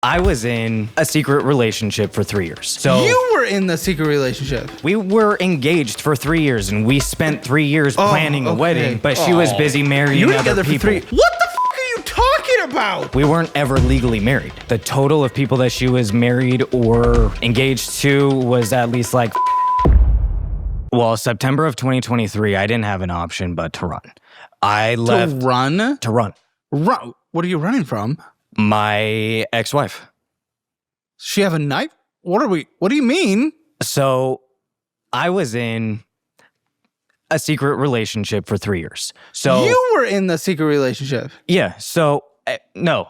I was in a secret relationship for 3 years. So you were in the secret relationship. we were engaged for 3 years, and we spent 3 years planning a wedding, but she was busy marrying You were other together people. for 3. What the fuck are you talking about? We weren't ever legally married. The total of people that she was married or engaged to was at least like... Well, September of 2023, I didn't have an option but to run. I left... To run? To run. Run? What are you running from? My ex-wife. She have a knife? What do you mean? So I was in a secret relationship for 3 years. So you were in the secret relationship? Yeah. So no,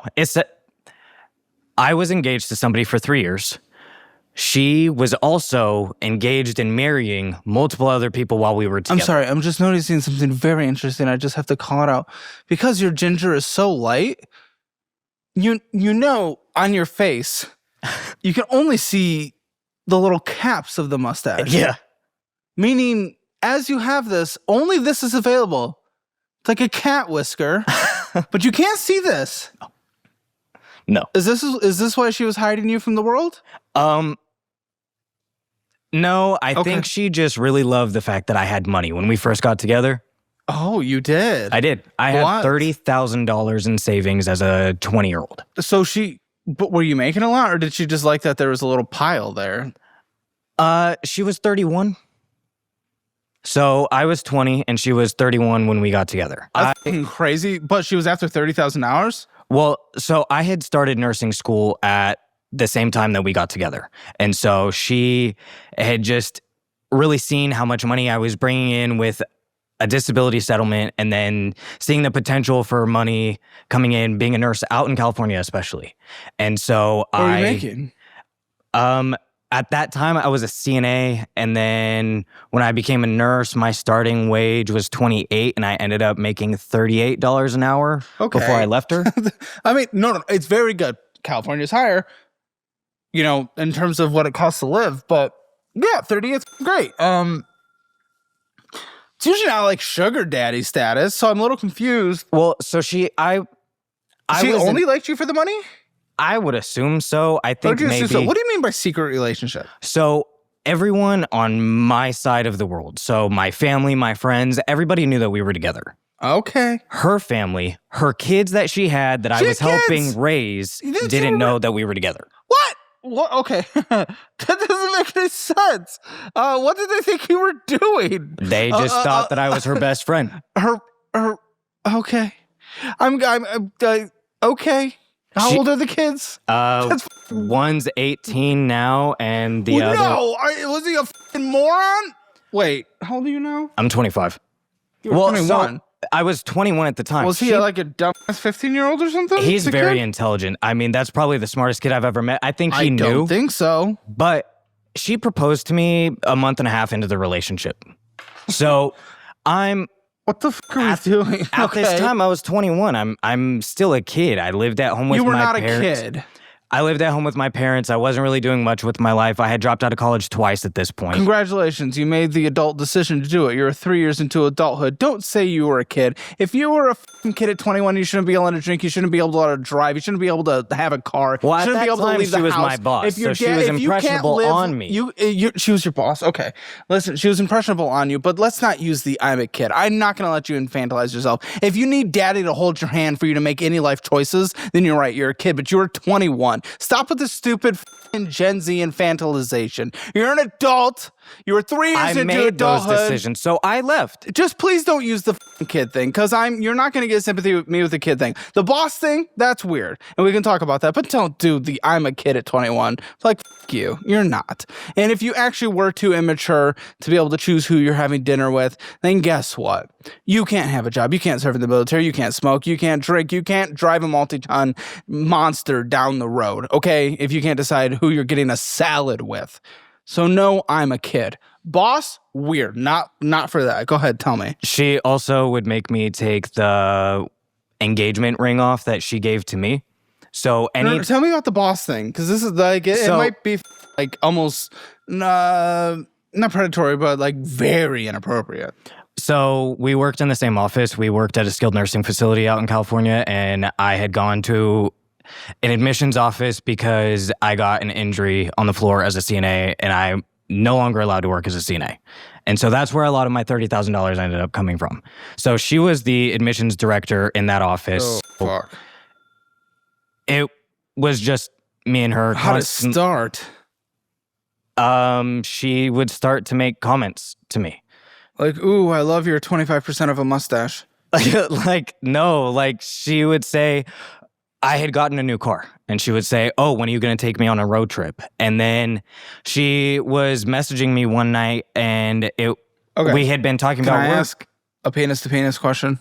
I was engaged to somebody for 3 years. She was also engaged and marrying multiple other people while we were together. I'm sorry, I'm just noticing something very interesting. I just have to call it out. Because your ginger is so light, you know on your face, you can only see the little caps of the mustache. Yeah. Meaning, as you have this, only this is available. It's like a cat whisker, but you can't see this. No. Is this why she was hiding you from the world? No, I think she just really loved the fact that I had money when we first got together. Oh, you did? I did. I had $30,000 in savings as a 20-year-old. So but were you making a lot, or did she just like that there was a little pile there? She was 31. So I was 20 and she was 31 when we got together. That's crazy, but she was after 30,000 hours? Well, so I had started nursing school at the same time that we got together. And so she had just really seen how much money I was bringing in with a disability settlement, and then seeing the potential for money coming in, being a nurse out in California especially. And so what were you making? At that time, I was a CNA, and then when I became a nurse, my starting wage was $28, and I ended up making $38 an hour before I left her. I mean, no, it's very good. California's higher, in terms of what it costs to live, but yeah, 30 is great. It's usually not like sugar daddy status, so I'm a little confused. Well, so she only liked you for the money? I would assume so. I think maybe. So what do you mean by secret relationship? So everyone on my side of the world, so my family, my friends, everybody knew that we were together. Okay. Her family, her kids that she had that I was helping raise didn't know that we were together. What? What? Okay. That doesn't make any sense. What did they think you were doing? They just thought that I was her best friend. Okay. Okay. How old are the kids? One's 18 now, and the other... No! Was he a fucking moron? Wait, how old are you now? I'm 25. You were 21. So I was 21 at the time. Was he like a dumbass 15-year-old or something? He's very intelligent. I mean, that's probably the smartest kid I've ever met. I think he knew. I don't think so. But she proposed to me a month and a half into the relationship. So What the fuck are we doing? At this time, I was 21. I'm still a kid. I lived at home with my parents. You were not a kid. I lived at home with my parents. I wasn't really doing much with my life. I had dropped out of college twice at this point. Congratulations. You made the adult decision to do it. You're 3 years into adulthood. Don't say you were a kid. If you were a fucking kid at 21, you shouldn't be able to drink. You shouldn't be able to drive. You shouldn't be able to have a car. Well, you shouldn't at that be able time, to leave the she was house. my boss, so she was impressionable on me. She was your boss? Okay. Listen, she was impressionable on you, but let's not use the I'm a kid. I'm not going to let you infantilize yourself. If you need daddy to hold your hand for you to make any life choices, then you're right. You're a kid, but you were 21. Stop with this stupid Gen Z infantilization. You're an adult. You were 3 years into adulthood. I made those decisions, so I left. Just please don't use the kid thing, because you're not going to get sympathy with me with the kid thing. The boss thing, that's weird, and we can talk about that, but don't do the I'm a kid at 21. Like, you. You're not. And if you actually were too immature to be able to choose who you're having dinner with, then guess what? You can't have a job. You can't serve in the military. You can't smoke. You can't drink. You can't drive a multi-ton monster down the road, okay? If you can't decide who you're getting a salad with. So no, I'm a kid. Boss, weird. Not for that. Go ahead, tell me. She also would make me take the engagement ring off that she gave to me. So tell me about the boss thing, because this is like it might be like almost not predatory, but like very inappropriate. So we worked in the same office. We worked at a skilled nursing facility out in California, and I had gone to an admissions office because I got an injury on the floor as a CNA, and I'm no longer allowed to work as a CNA. And so that's where a lot of my $30,000 ended up coming from. So she was the admissions director in that office. Oh, fuck. It was just me and her. How to start? She would start to make comments to me. Like, ooh, I love your 25% of a mustache. Like she would say, I had gotten a new car, and she would say, oh, when are you going to take me on a road trip? And then she was messaging me one night, and we had been talking about work. Can I ask a penis-to-penis question?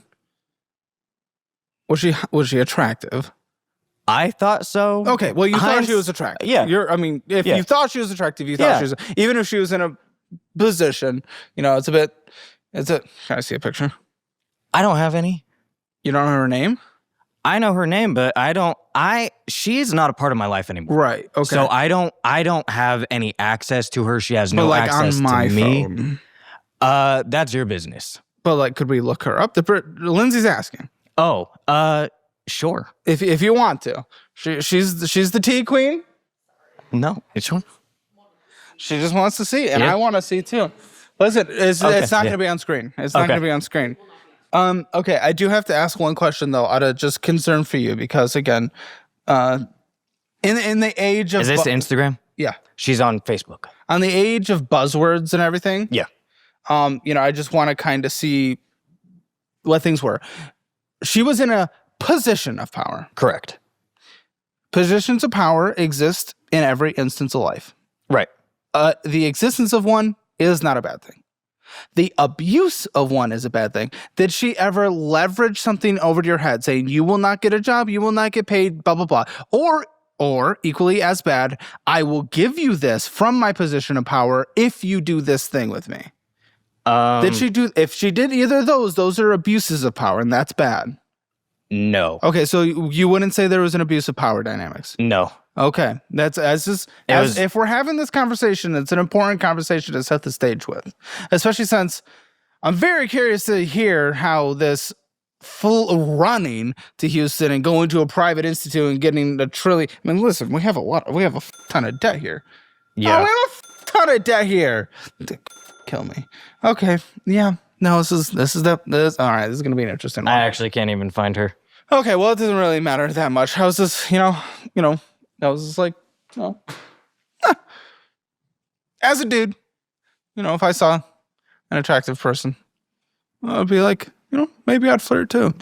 Was she attractive? I thought so. Okay, well, you thought she was attractive. Yeah. If you thought she was attractive, you thought she was, even if she was in a position, it's a bit, can I see a picture? I don't have any. You don't know her name? I know her name, but she's not a part of my life anymore. Right. Okay. So I don't have any access to her. She has no access on my to me. phone. That's your business. But could we look her up? Lindsay's asking. Oh, sure. If you want to. She's the tea queen? No, it's one. She just wants to see, and I want to see too. Listen, it's not going to be on screen. It's not going to be on screen. Okay, I do have to ask one question though, out of just concern for you, because again, in the age of is this Instagram? Yeah, she's on Facebook. On the age of buzzwords and everything. Yeah. I just want to kind of see what things were. She was in a position of power. Correct. Positions of power exist in every instance of life. Right. The existence of one is not a bad thing. The abuse of one is a bad thing. Did she ever leverage something over to your head saying, you will not get a job, you will not get paid, blah, blah, blah? Or equally as bad, I will give you this from my position of power if you do this thing with me. If she did either of those are abuses of power, and that's bad. No. Okay, so you wouldn't say there was an abuse of power dynamics? No. Okay, if we're having this conversation, it's an important conversation to set the stage with, especially since I'm very curious to hear how this full running to Houston and going to a private institute and getting $1 trillion. I mean, listen, we have a ton of debt here. Yeah, we have a ton of debt here. Kill me. Okay, yeah. No, this is all right. This is gonna be an interesting one. I actually can't even find her. Okay, well, it doesn't really matter that much. I was just, I was just like, as a dude, if I saw an attractive person, I'd be like, maybe I'd flirt too.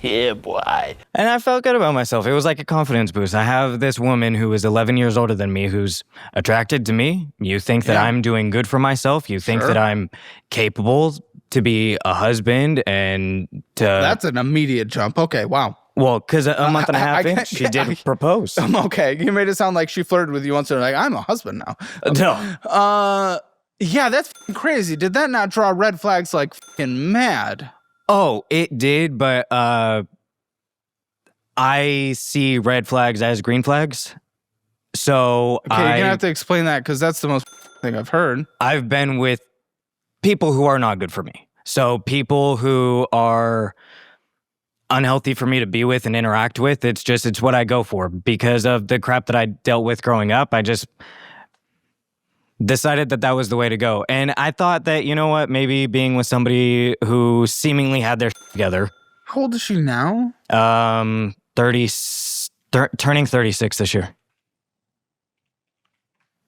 Yeah, boy. And I felt good about myself. It was like a confidence boost. I have this woman who is 11 years older than me who's attracted to me. You think that I'm doing good for myself. You think that I'm capable to be a husband and to... That's an immediate jump. Okay, wow. Well, because a month and a half in, she did propose. Okay, you made it sound like she flirted with you once and like, I'm a husband now. No. Yeah, that's crazy. Did that not draw red flags like fucking mad? Oh, it did, but I see red flags as green flags. So okay, you're gonna have to explain that because that's the most thing I've heard. I've been with people who are not good for me. So people who are unhealthy for me to be with and interact with. It's what I go for because of the crap that I dealt with growing up. I just decided that was the way to go. And I thought that, maybe being with somebody who seemingly had their together. How old is she now? Turning 36 this year.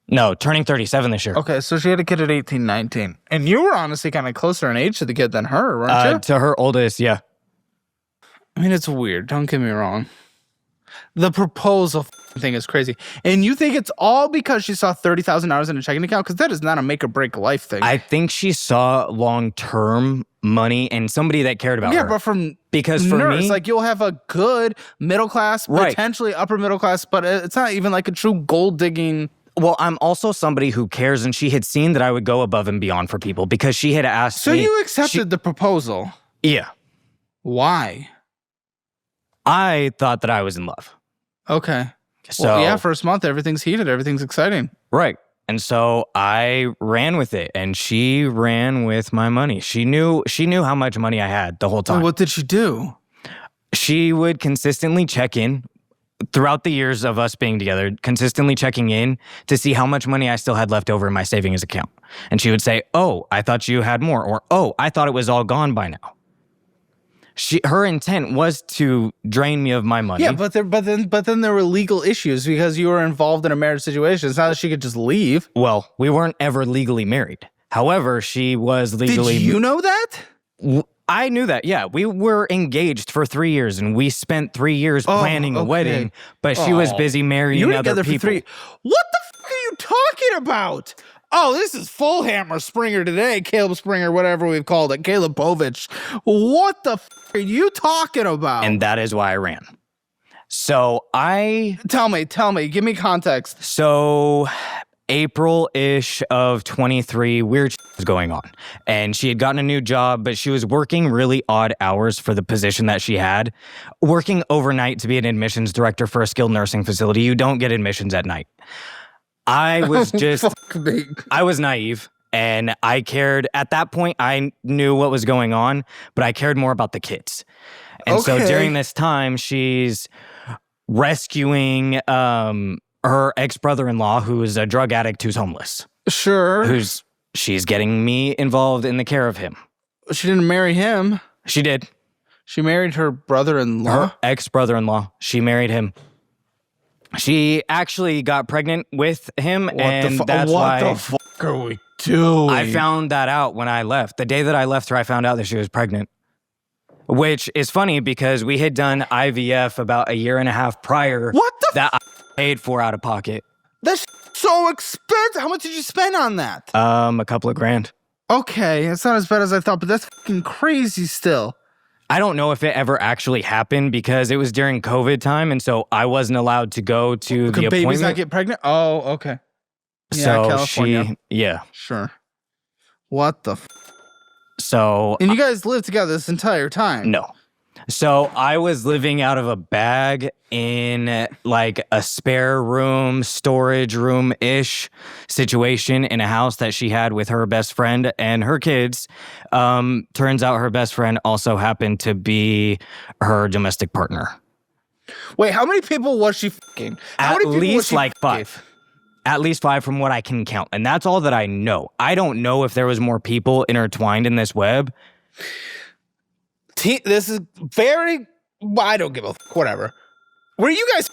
No, turning 37 this year. Okay, so she had a kid at 18, 19. And you were honestly kind of closer in age to the kid than her, weren't you? To her oldest, yeah. I mean, it's weird. Don't get me wrong. The proposal thing is crazy. And you think it's all because she saw $30,000 in a checking account? Because that is not a make or break life thing. I think she saw long-term money and somebody that cared about her. Yeah, but from because for nurse, me, like you'll have a good middle class, potentially upper middle class, but it's not even like a true gold digging. Well, I'm also somebody who cares, and she had seen that I would go above and beyond for people because she had asked me. So you accepted the proposal? Yeah. Why? I thought that I was in love. Okay. So well, yeah, first month, everything's heated, everything's exciting. Right. And so I ran with it, and she ran with my money. She knew how much money I had the whole time. Well, what did she do? She would consistently check in throughout the years of us being together, consistently checking in to see how much money I still had left over in my savings account. And she would say, "Oh, I thought you had more," or "Oh, I thought it was all gone by now." Her intent was to drain me of my money. Yeah, but then there were legal issues because you were involved in a marriage situation. It's not that she could just leave. Well, we weren't ever legally married. However, she was legally. Did you know that? I knew that. Yeah, we were engaged for 3 years, and we spent 3 years planning a wedding. But she was busy marrying You were other together people. for 3. What the fuck are you talking about? Oh, this is full hammer Springer today. Caleb Springer, whatever we've called it. Caleb Povich. What the fuck are you talking about? And that is why I ran. So Tell me. Give me context. So April-ish of 23, weird shit was going on. And she had gotten a new job, but she was working really odd hours for the position that she had. Working overnight to be an admissions director for a skilled nursing facility. You don't get admissions at night. I was just, I was naive, and I cared. At that point, I knew what was going on, but I cared more about the kids. And so during this time, she's rescuing her ex-brother-in-law, who is a drug addict who's homeless. Sure. She's getting me involved in the care of him. She didn't marry him. She did. She married her brother-in-law. Her ex-brother-in-law. She married him. She actually got pregnant with him, that's why... What the fuck are we doing? I found that out when I left. The day that I left her, I found out that she was pregnant. Which is funny because we had done IVF about a year and a half prior. What the that I paid for out of pocket. That's so expensive. How much did you spend on that? A couple of grand. Okay, it's not as bad as I thought, but that's fucking crazy still. I don't know if it ever actually happened because it was during COVID time, and so I wasn't allowed to go to the appointment. Could babies not get pregnant? Oh, okay. Yeah, so California. yeah. Sure. What the So... And you guys lived together this entire time? No. So I was living out of a bag in like a spare room, storage room-ish situation in a house that she had with her best friend and her kids. Turns out her best friend also happened to be her domestic partner. Wait, how many people was she fucking? At least like 5. At least 5 from what I can count. And that's all that I know. I don't know if there was more people intertwined in this web. This is very... I don't give a fuck. Whatever. Were you guys...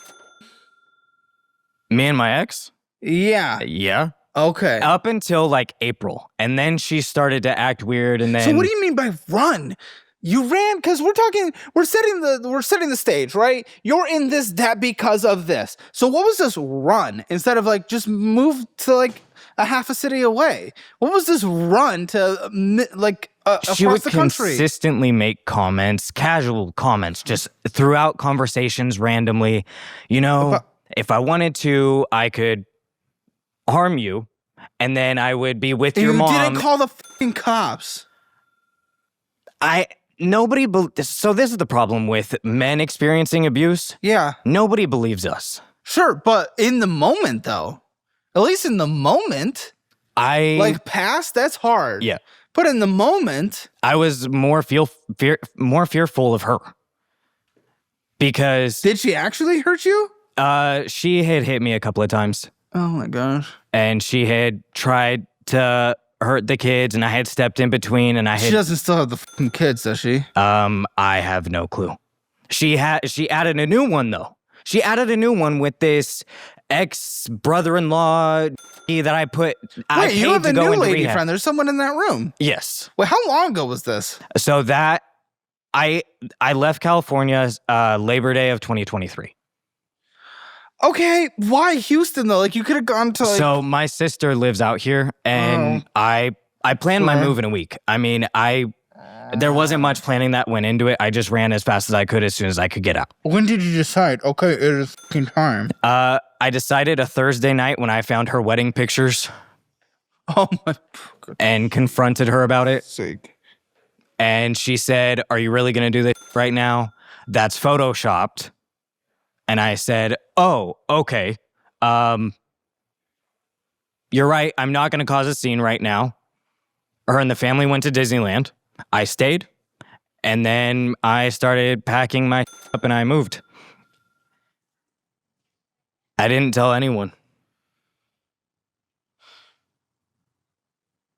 Me and my ex? Yeah. Yeah. Okay. Up until like April. And then she started to act weird and then... So what do you mean by run? You ran because we're setting the stage, right? You're in this debt because of this. So what was this run instead of like just move to like a half a city away? What was this run to like across she would the country? Consistently make comments, casual comments, just throughout conversations randomly. You know, if I wanted to, I could harm you, and then I would be with your mom. You didn't call the fucking cops. So this is the problem with men experiencing abuse. Yeah. Nobody believes us. Sure, but in the moment, though, at least in the moment, like past, that's hard. Yeah. But in the moment, I was more fearful of her. Because... Did she actually hurt you? She had hit me a couple of times. Oh my gosh. And she had tried to hurt the kids, and I had stepped in between, and She doesn't still have the fucking kids, does she? I have no clue. She added a new one, though. She added a new one with this ex-brother-in-law that I paid you have to a go new into lady rehab. friend. There's someone in that room. Yes. Wait, how long ago was this? So that I left California Labor Day of 2023. Okay, why Houston though? Like you could have gone to like... So my sister lives out here, and I planned my move in a week. I mean, there wasn't much planning that went into it. I just ran as fast as I could as soon as I could get out. When did you decide? Okay, it is fucking time. I decided a Thursday night when I found her wedding pictures. Oh my God. And confronted her about it. Sake. And she said, "Are you really going to do this right now? That's photoshopped." And I said, "Oh, okay. You're right. I'm not going to cause a scene right now." Her and the family went to Disneyland. I stayed. And then I started packing my up and I moved. I didn't tell anyone.